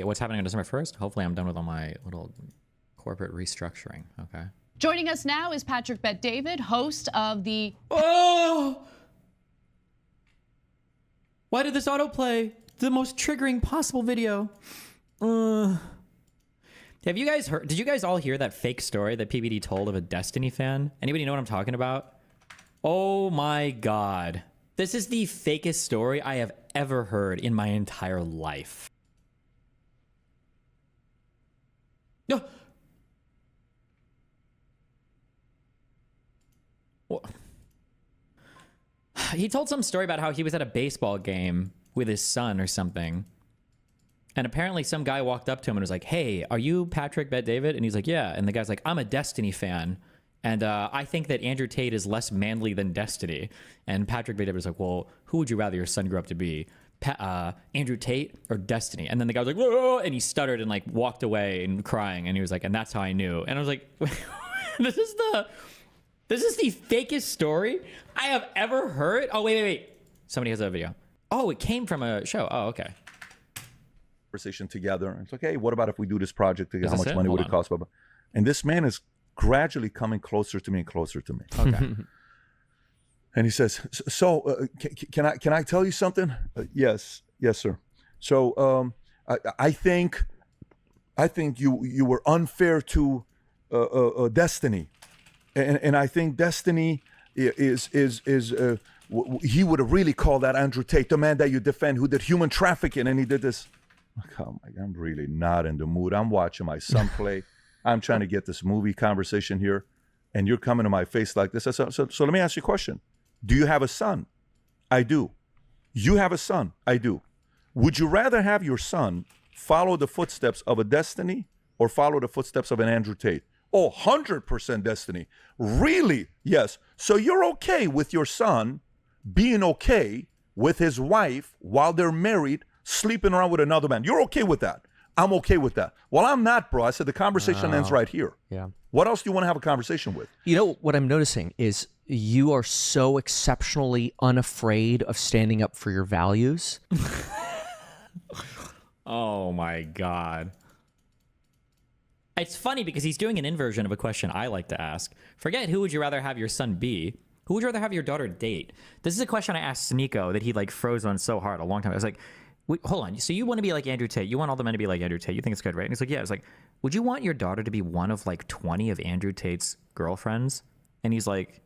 what's happening on December 1st? Hopefully I'm done with all my little corporate restructuring. Okay. Joining us now is Patrick Bet-David, host of the... Oh! Why did this autoplay? The most triggering possible video. Have you guys heard? Did you guys all hear that fake story that PBD told of a Destiny fan? Anybody know what I'm talking about? Oh my God. This is the fakest story I have ever heard in my entire life. No. Well, he told some story about how he was at a baseball game with his son or something. And apparently some guy walked up to him and was like, hey, are you Patrick Bet-David? And he's like, yeah. And the guy's like, I'm a Destiny fan. And I think that Andrew Tate is less manly than Destiny. And Patrick Bet-David was like, well, who would you rather your son grow up to be? Andrew Tate or Destiny? And then the guy was like, whoa, and he stuttered and like walked away and crying. And he was like, and that's how I knew. And I was like, this is the fakest story I have ever heard. Oh, wait. Somebody has a video. Oh, it came from a show. Oh, okay. Conversation together. It's like, hey, what about if we do this project together? How much money would it cost? And this man is gradually coming closer to me and closer to me. Okay. And he says, so can I tell you something? Yes, sir. So I think you were unfair to Destiny, and I think Destiny is he would have really called that Andrew Tate, the man that you defend, who did human trafficking, and he did this. Oh my God, I'm really not in the mood. I'm watching my son play. I'm trying to get this movie conversation here, and you're coming to my face like this. So let me ask you a question. Do you have a son? I do. You have a son? I do. Would you rather have your son follow the footsteps of a Destiny or follow the footsteps of an Andrew Tate? Oh, 100% Destiny. Really? Yes. So you're okay with your son being okay with his wife while they're married, sleeping around with another man. You're okay with that. I'm okay with that. Well, I'm not, bro. I said the conversation ends right here. Yeah. What else do you want to have a conversation with? You know, what I'm noticing is you are so exceptionally unafraid of standing up for your values. Oh my God. It's funny because he's doing an inversion of a question I like to ask. Forget who would you rather have your son be? Who would you rather have your daughter date? This is a question I asked Sneeko that he like froze on so hard a long time. I was like, wait, hold on. So you want to be like Andrew Tate? You want all the men to be like Andrew Tate? You think it's good, right? And he's like, yeah. I was like, would you want your daughter to be one of like 20 of Andrew Tate's girlfriends? And he's like,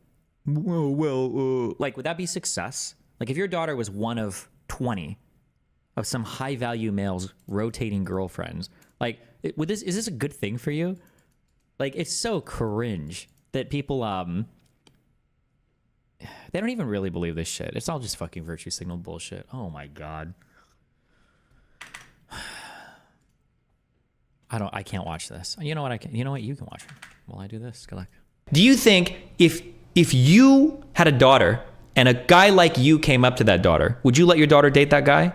well, like, would that be success? Like, if your daughter was one of 20 of some high value males rotating girlfriends, like, is this a good thing for you? Like, it's so cringe that people, they don't even really believe this shit. It's all just fucking virtue signal bullshit. Oh my God. I can't watch this. You know what? You know what? You can watch it while I do this. Good luck. Do you think if you had a daughter and a guy like you came up to that daughter, would you let your daughter date that guy?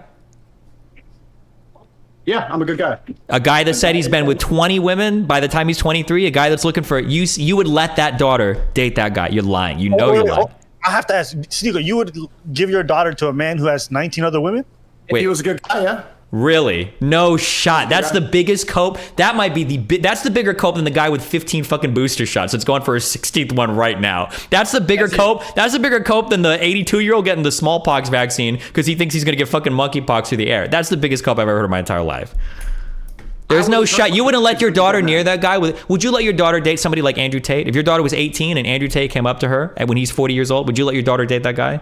Yeah, I'm a good guy. A guy that said he's been with 20 women by the time he's 23, a guy that's looking for you would let that daughter date that guy. You're lying. You know you're lying. I have to ask, Sneeko, you would give your daughter to a man who has 19 other women? Wait. If he was a good guy, yeah. Really? No shot. That's the biggest cope. That might be that's the bigger cope than the guy with 15 fucking booster shots that's going for his 16th one right now. That's the bigger cope. That's a bigger cope than the 82-year-old getting the smallpox vaccine because he thinks he's going to get fucking monkeypox through the air. That's the biggest cope I've ever heard in my entire life. There's no shot. You wouldn't let your daughter near that guy. Would you let your daughter date somebody like Andrew Tate? If your daughter was 18 and Andrew Tate came up to her and when he's 40 years old, would you let your daughter date that guy?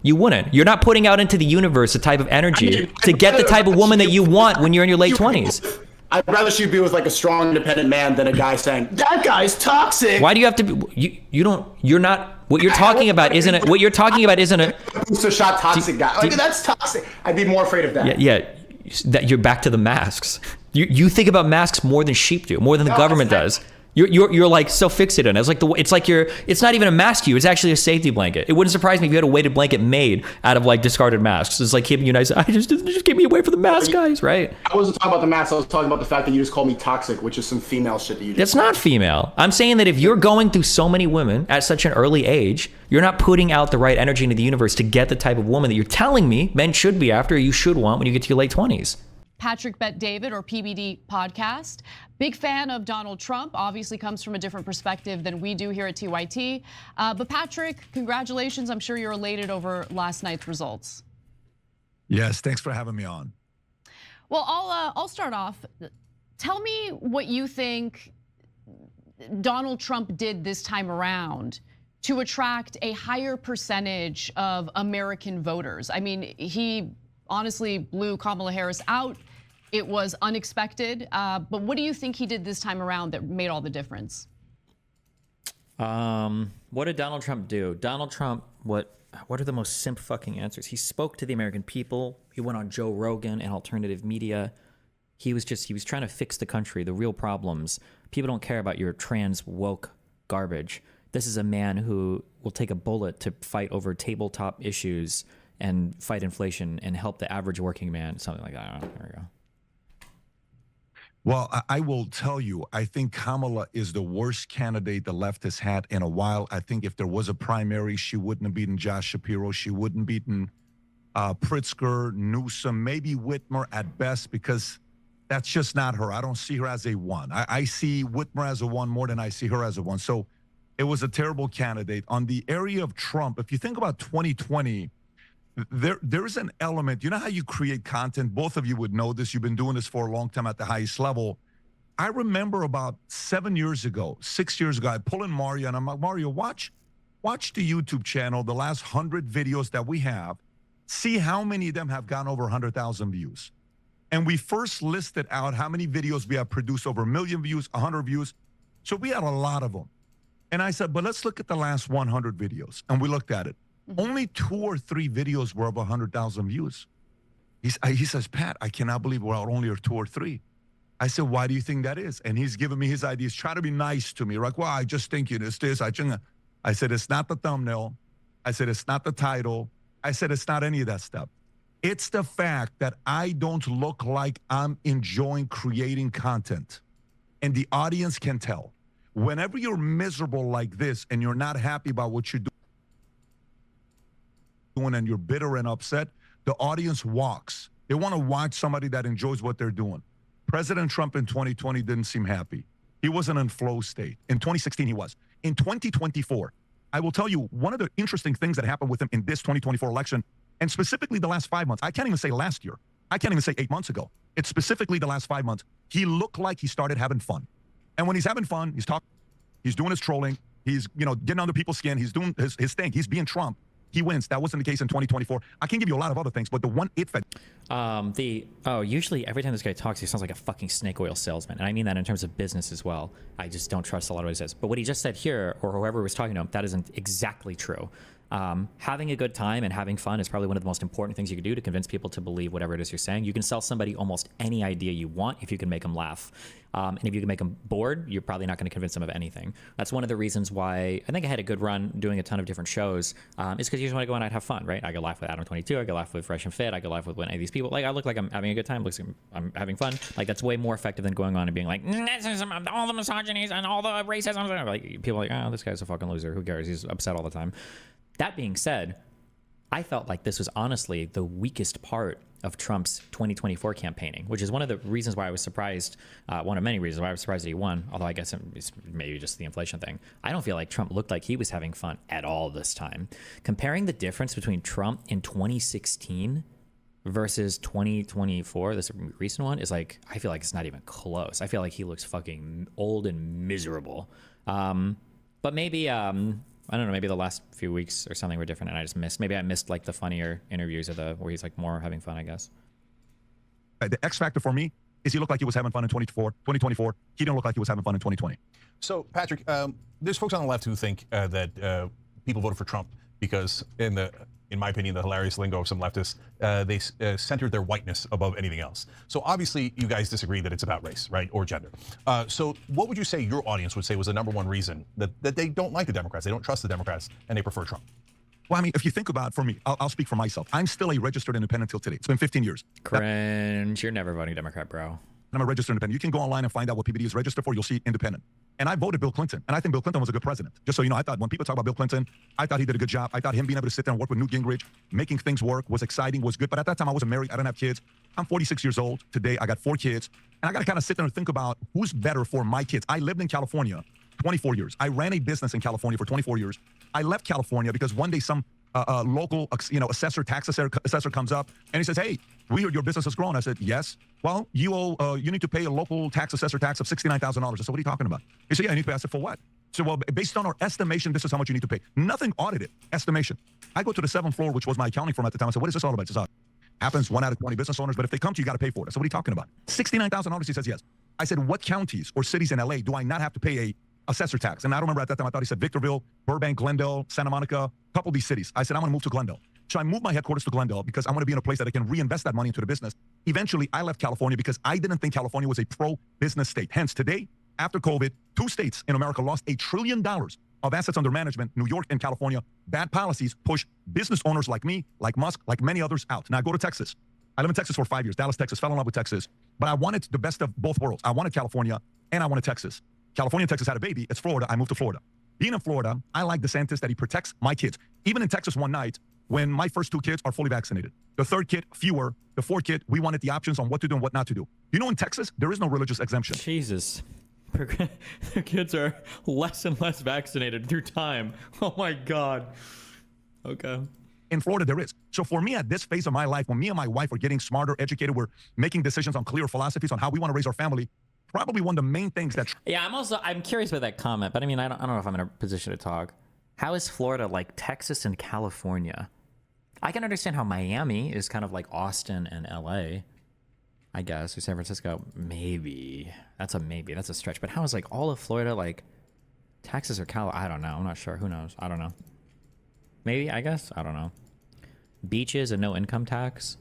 You wouldn't. You're not putting out into the universe the type of energy to get the type of woman that you want when you're in your late 20s. I'd rather she be with like a strong, independent man than a guy saying, that guy's toxic. Why do you have to be, you're not, what you're talking about isn't it, what you're talking about isn't a booster shot toxic guy. Like, that's toxic. I'd be more afraid of that. Yeah, that you're back to the masks. You think about masks more than sheep do, more than the government does. You're like so fixated on it. It's not even a mask to you. It's actually a safety blanket. It wouldn't surprise me if you had a weighted blanket made out of like discarded masks. It's like keeping you nice. Just keep me away from the mask, guys, right? I wasn't talking about the mask. I was talking about the fact that you just called me toxic, which is some female shit that you just That's not female. I'm saying that if you're going through so many women at such an early age, you're not putting out the right energy into the universe to get the type of woman that you're telling me men should be after, or you should want when you get to your late 20s. Patrick Bet David, or PBD podcast. Big fan of Donald Trump, obviously comes from a different perspective than we do here at TYT. But Patrick, congratulations. I'm sure you're elated over last night's results. Yes, thanks for having me on. Well, I'll start off. Tell me what you think Donald Trump did this time around to attract a higher percentage of American voters. I mean, he honestly blew Kamala Harris out. It was unexpected. But what do you think he did this time around that made all the difference? What did Donald Trump do? Donald Trump, what are the most simp fucking answers? He spoke to the American people. He went on Joe Rogan and alternative media. He was trying to fix the country, the real problems. People don't care about your trans woke garbage. This is a man who will take a bullet to fight over tabletop issues and fight inflation and help the average working man, something like that. There we go. Well, I will tell you, I think Kamala is the worst candidate the left has had in a while. I think if there was a primary, she wouldn't have beaten Josh Shapiro. She wouldn't have beaten Pritzker, Newsom, maybe Whitmer at best, because that's just not her. I don't see her as a one. I see Whitmer as a one more than I see her as a one. So it was a terrible candidate. On the area of Trump, if you think about 2020, there's an element. You know how you create content? Both of you would know this. You've been doing this for a long time at the highest level. I remember about 6 years ago, I pull in Mario and I'm like, Mario, watch the YouTube channel, the last 100 videos that we have. See how many of them have gone over 100,000 views. And we first listed out how many videos we have produced over 1 million views, 100 views. So we had a lot of them. And I said, but let's look at the last 100 videos. And we looked at it. Only 2 or 3 videos were of 100,000 views. He says, Pat, I cannot believe we're out only 2 or 3. I said, why do you think that is? And he's giving me his ideas, trying to be nice to me. Like, well, I just think it's this. I said, it's not the thumbnail. I said, it's not the title. I said, it's not any of that stuff. It's the fact that I don't look like I'm enjoying creating content. And the audience can tell. Whenever you're miserable like this and you're not happy about what you're doing and you're bitter and upset, the audience walks. They want to watch somebody that enjoys what they're doing. President Trump in 2020 didn't seem happy. He wasn't in flow state. In 2016, he was. In 2024, I will tell you one of the interesting things that happened with him in this 2024 election, and specifically the last 5 months. I can't even say last year. I can't even say 8 months ago. It's specifically the last 5 months. He looked like he started having fun. And when he's having fun, he's talking, he's doing his trolling, he's getting under people's skin, he's doing his thing, he's being Trump. He wins. That wasn't the case in 2024. I can give you a lot of other things, but the one it fed. Usually every time this guy talks, he sounds like a fucking snake oil salesman. And I mean that in terms of business as well. I just don't trust a lot of what he says. But what he just said here, or whoever was talking to him, that isn't exactly true. Having a good time and having fun is probably one of the most important things you can do to convince people to believe whatever it is you're saying. You can sell somebody almost any idea you want if you can make them laugh. And if you can make them bored, you're probably not going to convince them of anything. That's one of the reasons why I think I had a good run doing a ton of different shows. Is because you just want to go and I'd have fun, right? I could laugh with Adam 22, I could laugh with Fresh and Fit, I could laugh with any of these people. Like I look like I'm having a good time, looks like I'm having fun. Like that's way more effective than going on and being like, all the misogynies and all the racism. Like people are like, oh, this guy's a fucking loser. Who cares? He's upset all the time. That being said, I felt like this was honestly the weakest part of Trump's 2024 campaigning, which is one of the reasons why I was surprised, one of many reasons why I was surprised that he won, although I guess it's maybe just the inflation thing. I don't feel like Trump looked like he was having fun at all this time. Comparing the difference between Trump in 2016 versus 2024, this recent one, is like, I feel like it's not even close. I feel like he looks fucking old and miserable. But maybe... I don't know, maybe the last few weeks or something were different and I just missed. Maybe I missed like the funnier interviews of where he's like more having fun, I guess. The X factor for me is he looked like he was having fun in 2024. He didn't look like he was having fun in 2020. So, Patrick, there's folks on the left who think that people voted for Trump because in the in my opinion, the hilarious lingo of some leftists, they centered their whiteness above anything else. So obviously you guys disagree that it's about race, right, or gender. So what would you say your audience would say was the #1 reason that they don't like the Democrats, they don't trust the Democrats, and they prefer Trump? Well, I mean, if you think about, for me, I'll speak for myself. I'm still a registered independent till today. It's been 15 years. Cringe. You're never voting Democrat, bro. I'm a registered independent. You can go online and find out what PBD is registered for. You'll see independent. And I voted Bill Clinton. And I think Bill Clinton was a good president. Just so you know, I thought when people talk about Bill Clinton, I thought he did a good job. I thought him being able to sit there and work with Newt Gingrich, making things work was exciting, was good. But at that time, I wasn't married. I didn't have kids. I'm 46 years old. Today, I got 4 kids. And I got to kind of sit there and think about who's better for my kids. I lived in California 24 years. I ran a business in California for 24 years. I left California because one day some local, tax assessor comes up and he says, "Hey, we heard your business has grown." I said, "Yes." "Well, you need to pay a local tax assessor tax of $69,000. I said, "What are you talking about?" He said, "Yeah, I need to pay." I said, "For what?" So, "Well, based on our estimation, this is how much you need to pay." Nothing audited, estimation. I go to the 7th floor, which was my accounting firm at the time. I said, "What is this all about?" He says, "Happens 1 out of 20 business owners, but if they come to you, you got to pay for it." I said, "What are you talking about?" $69,000. He says, "Yes." I said, "What counties or cities in LA do I not have to pay a assessor tax?" And I don't remember at that time, I thought he said Victorville, Burbank, Glendale, Santa Monica, a couple of these cities. I said, "I'm going to move to Glendale." So I moved my headquarters to Glendale because I want to be in a place that I can reinvest that money into the business. Eventually, I left California because I didn't think California was a pro-business state. Hence, today, after COVID, 2 states in America lost $1 trillion of assets under management. New York and California. Bad policies push business owners like me, like Musk, like many others out. Now I go to Texas. I lived in Texas for 5 years, Dallas, Texas, fell in love with Texas. But I wanted the best of both worlds. I wanted California and I wanted Texas. California and Texas had a baby. It's Florida. I moved to Florida. Being in Florida, I like DeSantis that he protects my kids. Even in Texas one night, when my first 2 kids are fully vaccinated. The 3rd kid, fewer. The 4th kid, we wanted the options on what to do and what not to do. You know, in Texas, there is no religious exemption. Jesus. The kids are less and less vaccinated through time. Oh my God. Okay. In Florida, there is. So for me, at this phase of my life, when me and my wife are getting smarter, educated, we're making decisions on clear philosophies on how we want to raise our family, probably one of the main things that... Yeah, I'm curious about that comment, but I mean, I don't know if I'm in a position to talk. How is Florida like Texas and California? I can understand how Miami is kind of like Austin and LA, I guess, or San Francisco. Maybe. That's a stretch. But how is like all of Florida like Texas or Cal? I don't know. I'm not sure. Who knows? I don't know. Maybe, I guess. I don't know. Beaches and no income tax.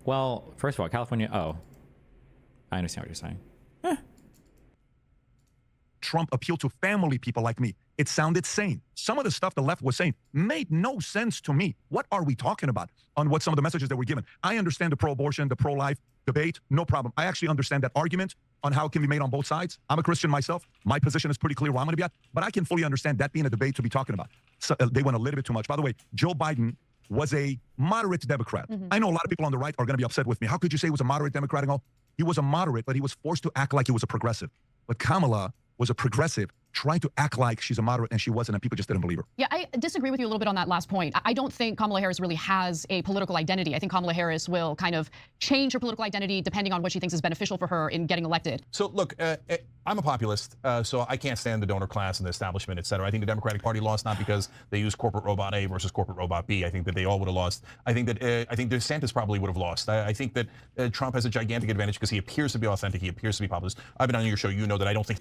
Well, first of all, California. Oh, I understand what you're saying. Trump appealed to family people like me. It sounded sane. Some of the stuff the left was saying made no sense to me. What are we talking about on what some of the messages that were given? I understand the pro-abortion, the pro-life debate, no problem. I actually understand that argument on how it can be made on both sides. I'm a Christian myself. My position is pretty clear where I'm going to be at, but I can fully understand that being a debate to be talking about. So, they went a little bit too much. By the way, Joe Biden was a moderate Democrat. I know a lot of people on the right are going to be upset with me. How could you say he was a moderate Democrat and all? He was a moderate, but he was forced to act like he was a progressive. But Kamala was a progressive trying to act like she's a moderate, and she wasn't, and people just didn't believe her. Yeah, I disagree with you a little bit on that last point. I don't think Kamala Harris really has a political identity. I think Kamala Harris will kind of change her political identity depending on what she thinks is beneficial for her in getting elected. So look, I'm a populist, so I can't stand the donor class and the establishment, et cetera. I think the Democratic Party lost not because they used corporate robot A versus corporate robot B. I think that they all would have lost. I think DeSantis probably would have lost. I think that Trump has a gigantic advantage because he appears to be authentic. He appears to be populist. I've been on your show. You know that I don't think